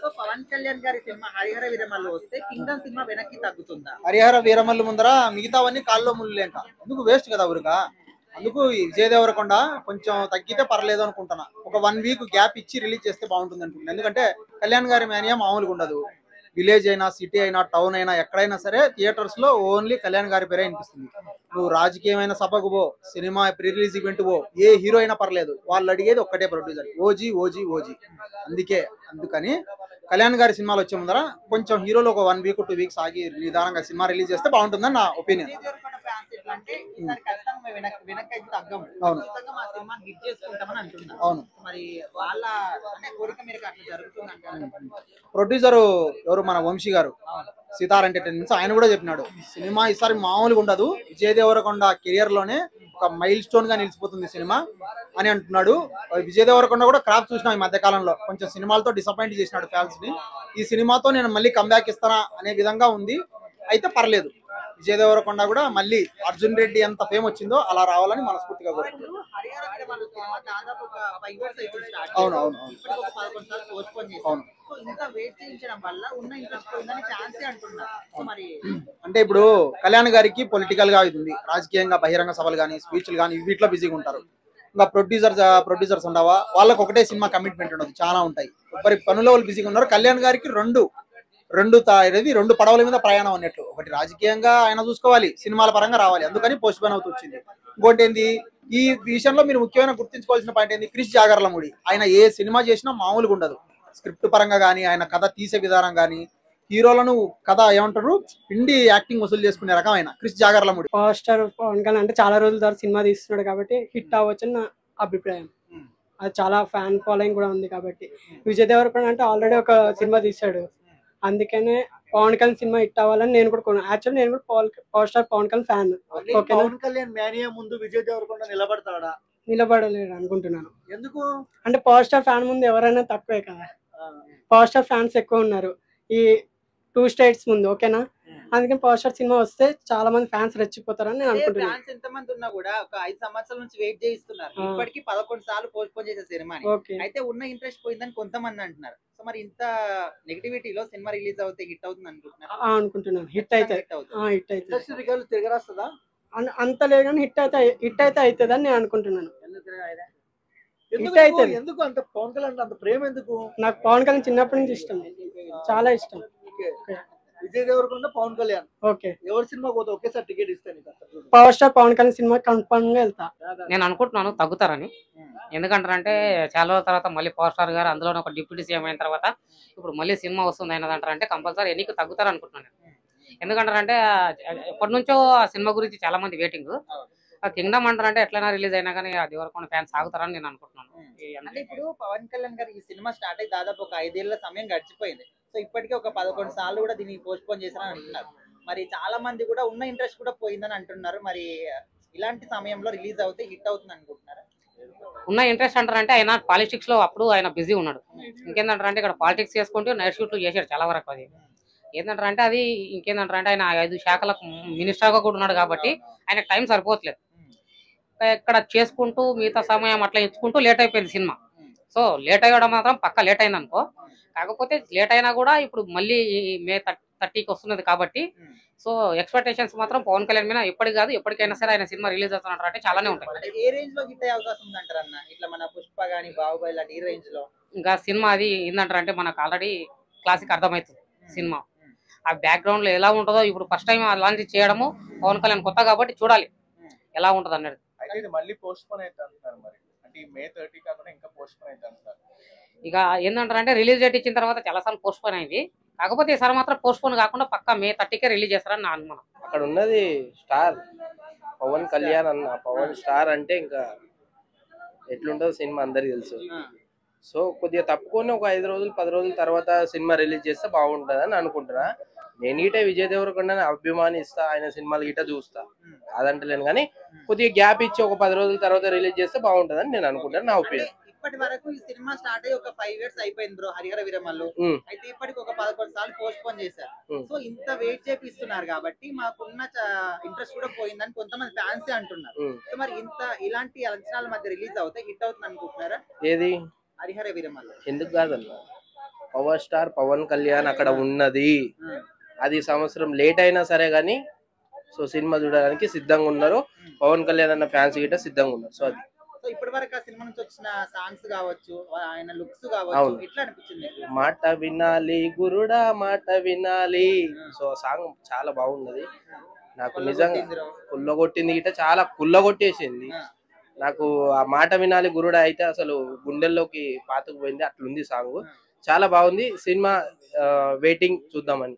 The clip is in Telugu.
సో పవన్ కళ్యాణ్ గారి సినిమా హరిహర వీరమల్లు వస్తే కింగ్డమ్ సినిమా వెనక్కి తగ్గుతుందా? హరిహర వీరమల్లు ముందర మిగతావన్నీ కాల్లో ముళ్ళేంట ఎందుకు వేస్ట్ కదా ఊరుగా. అందుకు ఈ విజయ్ దేవరకొండ కొంచెం తగ్గితే పర్లేదు అనుకుంటున్నా. ఒక 1 వీక్ గ్యాప్ ఇచ్చి రిలీజ్ చేస్తే బాగుంటుంది అనుకుంటున్నా. ఎందుకంటే కళ్యాణ్ గారి మేనియా మామూలుగా ఉండదు. విలేజ్ అయినా సిటీ అయినా టౌన్ అయినా ఎక్కడైనా సరే థియేటర్స్ లో ఓన్లీ కళ్యాణ్ గారి పేరే వినిపిస్తుంది. నువ్వు రాజకీయమైన సభకు పో, సినిమా ప్రీ రిలీజ్ ఈవెంట్ పో, ఏ హీరో అయినా పర్లేదు, వాళ్ళు అడిగేది ఒక్కటే ప్రొడ్యూసర్, ఓజీ ఓజీ ఓజీ. అందుకని కళ్యాణ్ గారి సినిమాలు వచ్చే ముందర కొంచెం హీరోలు ఒక 1 వీక్ 2 వీక్స్ ఆగి నిదానంగా సినిమా రిలీజ్ చేస్తే బాగుంటుందని నా ఒపీనియన్. విజయ్ దేవరకొండ ఫ్యాన్స్ ఎట్లా అంటే ఈసారి ఖచ్చితంగా మేము వెనక్కి అయితే తగ్గము, అవును ఖచ్చితంగా మా సినిమా హిట్ చేసుకుంటామని అంటున్నారు. అవును. మరి వాళ్ళ అంటే కోరిక మేరకు అట్లా జరుగుతుంది అంటారు. ప్రొడ్యూసర్ ఎవరు మన వంశీ గారు, సితార్ ఎంటర్టైన్మెంట్స్, ఆయన కూడా చెప్పినాడు సినిమా ఈసారి మామూలుగా ఉండదు, విజయ్ దేవరకొండ కెరియర్ లోనే ఒక మైల్ స్టోన్ గా నిలిచిపోతుంది సినిమా అని అంటున్నాడు. విజయ్ దేవరకొండ కూడా క్రాప్ చూసినా ఈ మధ్య కాలంలో కొంచెం సినిమాలతో డిసప్పాయింట్ చేసినాడు ఫ్యాన్స్ ని. ఈ సినిమాతో నేను మళ్ళీ కంబ్యాక్ ఇస్తానా అనే విధంగా ఉంది. అయితే పర్లేదు, విజయ్ దేవరకొండ కూడా మళ్ళీ అర్జున్ రెడ్డి ఎంత ఫేమ్ వచ్చిందో అలా రావాలని మనస్ఫూర్తిగా కోరుకుంటున్నాను. హరిహర వీరమల్లు సినిమా దాదాపు ఒక 5 years అయితే స్టార్ట్ అవును అవును అవును ఇప్పటికి ఒక 11 సార్లు పోస్ట్పోన్ చేశారు. అవును. సో ఇంత వెయిట్ చేయించడం వల్ల ఉన్న ఇంట్రెస్ట్ పోయిందని ఛాన్సే అంటున్నారు. సో మరి అంటే ఇప్పుడు కళ్యాణ్ గారికి పొలిటికల్ గా ఇది ఉంది, రాజకీయంగా బహిరంగ సభలు కానీ స్పీచ్లు కానీ వీటిలో బిజీగా ఉంటారు. ఇంకా ప్రొడ్యూసర్స్ ఉండవా, వాళ్ళకి ఒకటే సినిమా కమిట్మెంట్ ఉండదు, చాలా ఉంటాయి. ఒకరి పనుల వాళ్ళు బిజీగా ఉన్నారు. కళ్యాణ్ గారికి రెండు పడవల మీద ప్రయాణం అన్నట్లు, ఒకటి రాజకీయంగా ఆయన చూసుకోవాలి, సినిమాల పరంగా రావాలి, అందుకని పోస్ట్ పోన్ అవుతూ వచ్చింది. ఇంకోటి ఏంది, ఈ విషయంలో మీరు ముఖ్యమైన గుర్తుంచుకోవాల్సిన పాయింట్ ఏంది, క్రిష్ జాగర్లమూడి ఆయన ఏ సినిమా చేసినా మామూలుగా ఉండదు. స్క్రిప్ట్ పరంగా కానీ, ఆయన కథ తీసే విధానం కానీ, హీరోలను కథ ఏమంటారు పిండి యాక్టింగ్ వసూలు చేసుకునే రకం ఆయన క్రిష్ జాగర్లమూడి. పవర్ స్టార్ పవన్ కళ్యాణ్ అంటే చాలా రోజుల తర్వాత సినిమా తీస్తున్నాడు కాబట్టి హిట్ అవ్వచ్చు అని నా అభిప్రాయం. అది చాలా ఫ్యాన్ ఫాలోయింగ్ కూడా ఉంది కాబట్టి. విజయ్ దేవరకొండ అంటే ఆల్రెడీ ఒక సినిమా తీశాడు, అందుకనే పవన్ కళ్యాణ్ సినిమా హిట్ అవ్వాలని నేను కూడా యాక్చువల్లీ నేను కూడా power star Pawan Kalyan fan. ఓకేనా, పవన్ కళ్యాణ్ మేనియా ముందు విజయ్ దేవరకొండ నిలబడతాడా? నిలబడలేడు అనుకుంటున్నాను. ఎందుకు? అంటే పవర్ స్టార్ ఫ్యాన్ ముందు ఎవరైనా తక్కువే కదా, పవర్ స్టార్ ఫ్యాన్స్ ఎక్కువ ఉన్నారు ఈ 2 states ముందు. ఓకేనా, అందుకని పవర్ స్టార్ సినిమా వస్తే చాలా మంది ఫ్యాన్స్ రెచ్చిపోతారని నేను అనుకుంటున్నాను. ఫ్యాన్స్ ఎంత మంది ఉన్నా కూడా ఒక 5 సంవత్సరాల నుంచి వెయిట్ చేయిస్తున్నారు, ఇప్పటికి 11 సార్లు పోస్ట్ పోన్ చేసే సినిమాని. అయితే ఉన్న ఇంట్రెస్ట్ పోయిందని కొంతమంది అంటున్నారు. సో మరి ఇంత నెగటివిటీలో సినిమా రిలీజ్ అవుతే హిట్ అవుతుంది అనుకుంటున్నారు? అనుకుంటున్నాను హిట్ అయితే తిరగరాస్తుందా? అంత లేదు కానీ హిట్ అయితే అవుతుంది అని నేను అనుకుంటున్నాను. ఎందుకు అంత పవన్ కళ్యాణ్ అంత ప్రేమ ఎందుకు? నాకు పవన్ కళ్యాణ్ చిన్నప్పటి నుంచి ఇష్టం, చాలా ఇష్టం. విజయ్ దేవరకొండ పవన్ కళ్యాణ్ ఓకే, ఎవరి సినిమా పోతే ఒకేసారి టికెట్ ఇస్తాను. Power star Pawan Kalyan cinema confirm గా వెళ్తా. నేను అనుకుంటున్నాను తగ్గుతారని. ఎందుకంటారంటే చాలా రోజుల తర్వాత మళ్ళీ పవర్ స్టార్ గారు అందులో ఒక డిప్యూటీ సీఎం అయిన తర్వాత ఇప్పుడు మళ్ళీ సినిమా వస్తుంది అయినదంటారంటే కంపల్సరీ ఎన్నిక తగ్గుతారు అనుకుంటున్నాను. ఎందుకంటారంటే ఎప్పటి నుంచో ఆ సినిమా గురించి చాలా మంది వెయిటింగ్. కింగ్డమ్ అంటారంటే ఎట్లయినా రిలీజ్ అయినా కానీ ఆ దేవరకొండ ఫ్యాన్స్ ఆగుతారని నేను అనుకుంటున్నాను. అంటే ఇప్పుడు పవన్ కళ్యాణ్ గారు ఈ సినిమా స్టార్ట్ అయ్యి దాదాపు ఒక 5 ఏళ్ల సమయం గడిచిపోయింది. సో ఇప్పటికే ఒక 11 సార్లు కూడా దీన్ని పోస్ట్ పోన్ చేశారని అంటున్నారు. మరి చాలా మంది కూడా ఉన్న ఇంట్రెస్ట్ కూడా పోయిందని అంటున్నారు. మరి ఇలాంటి సమయంలో రిలీజ్ అవుతే హిట్ అవుతుంది అనుకుంటున్నారా? ఉన్న ఇంట్రెస్ట్ అంటారంటే ఆయన పాలిటిక్స్ లో అప్పుడు ఆయన బిజీ ఉన్నాడు. ఇంకేంటంటారంటే ఇక్కడ పాలిటిక్స్ చేసుకుంటూ నైట్ షూట్లు చేశాడు చాలా వరకు. అది ఏంటంటారంటే అది ఇంకేంటంటారంటే ఆయన 5 శాఖలకు మినిస్టర్గా కూడా ఉన్నాడు కాబట్టి ఆయనకు టైం సరిపోవట్లేదు. ఇక్కడ చేసుకుంటూ మిగతా సమయం అట్లా ఇచ్చుకుంటూ లేట్ అయిపోయింది సినిమా. సో లేట్ అయ్యడం మాత్రం పక్క లేట్ అయింది అనుకో. కాకపోతే లేట్ అయినా కూడా ఇప్పుడు మళ్ళీ మే 30కి వస్తున్నది కాబట్టి సో ఎక్స్పెక్టేషన్స్ మాత్రం పవన్ కళ్యాణ్ మీద ఎప్పటికి కాదు ఎప్పటికైనా సరే ఆయన సినిమా రిలీజ్ అవుతున్నట్టు అంటే చాలానే ఉంటాయి. ఏ రేంజ్ లో హిట్ అయ్యే అవకాశం ఉందంటారు అన్న? ఇట్లా మన పుష్ప గానీ బాహుబలి లాంటి ఈ రేంజ్ లో ఇంకా సినిమా అది ఏంటంటారంటే మనకు ఆల్రెడీ క్లాసిక్ అర్థమవుతుంది సినిమా. ఆ బ్యాక్గ్రౌండ్ లో ఎలా ఉంటుందో ఇప్పుడు ఫస్ట్ టైం లాంచ్ చేయడము పవన్ కళ్యాణ్ కొత్త కాబట్టి చూడాలి ఎలా ఉంటుంది అన్నది. మళ్ళీ పోస్ట్ పోన్ అయితే అంటున్నారు మరి, అంటే May 30 కాకుండా ఇంకా పోస్ట్ పోన్ అయితే అంటున్నారు. ఇక ఏంటంటారంటే రిలీజ్ డేట్ ఇచ్చిన తర్వాత చాలా సార్లు పోస్ట్ పోన్ అయింది. కాకపోతే ఈసారి మాత్రం పోస్ట్ పోన్ కాకుండా పక్కా May 30కే రిలీజ్ చేస్తారని నా అనుమానం. అక్కడ ఉన్నది స్టార్ పవన్ కళ్యాణ్ అన్న, పవన్ స్టార్ అంటే ఇంకా ఎట్లుంటుందో సినిమా అందరికి తెలుసు. సో కొద్దిగా తప్పుకొని ఒక 5 రోజులు 10 రోజుల తర్వాత సినిమా రిలీజ్ చేస్తే బాగుంటుంది అని అనుకుంటున్నా. నేను ఈటే విజయ్ దేవరకొండ అభిమానిస్తా, ఆయన సినిమాలు గిట్ట చూస్తా, అదంటలేను. కానీ కొద్దిగా గ్యాప్ ఇచ్చి ఒక 10 రోజుల తర్వాత రిలీజ్ చేస్తే బాగుంటుందని నేను అనుకుంటాను, నా ఒపీనియన్. ఇప్పటి వరకు ఈ సినిమా స్టార్ట్ అయ్యి ఒక 5 years అయిపోయింది బ్రో హరిహర వీరమల్లు. అయితే ఇప్పటికి ఒక 11 సార్లు పోస్ట్ పోన్ చేశారు. సో ఇంత వెయిట్ చేపిస్తున్నారు కాబట్టి మాకున్న ఇంట్రెస్ట్ కూడా పోయిందని కొంతమంది ఫ్యాన్స్ అంటున్నారు. సో మరి ఇలాంటి అంచనాల మధ్య రిలీజ్ అవుతే హిట్ అవుతుంది అనుకుంటున్నారా? ఏది హరిహర వీరమల్లు ఎందుకు కాదన్న, పవర్ స్టార్ పవన్ కళ్యాణ్ అక్కడ ఉన్నది. అది సంవత్సరం లేట్ అయినా సరే గానీ సో సినిమా చూడడానికి సిద్ధంగా ఉన్నారు. పవన్ కళ్యాణ్ అన్న ఫ్యాన్స్ గిట్ట సిద్ధంగా ఉన్నారు. సో అది సో ఇప్పటి వరకు ఆ సినిమా నుంచి వచ్చిన సాంగ్స్ కావచ్చు, ఆయన లుక్స్ అవును. కావచ్చు, ఎట్లా అనిపించింది మీకు? మాట వినాలి గురుడా మాట వినాలి. సో సాంగ్ చాలా బాగున్నది. నాకు నిజంగా కుల్లగొట్టింది గిట్ట చాలా కుల్లగొట్టేసింది. నాకు ఆ మాట వినాలి గురుడా అయితే అసలు గుండెల్లోకి పాతుకుపోయింది. అట్లుంది సాంగ్. చాలా బాగుంది సినిమా. వెయిటింగ్ చూద్దామని.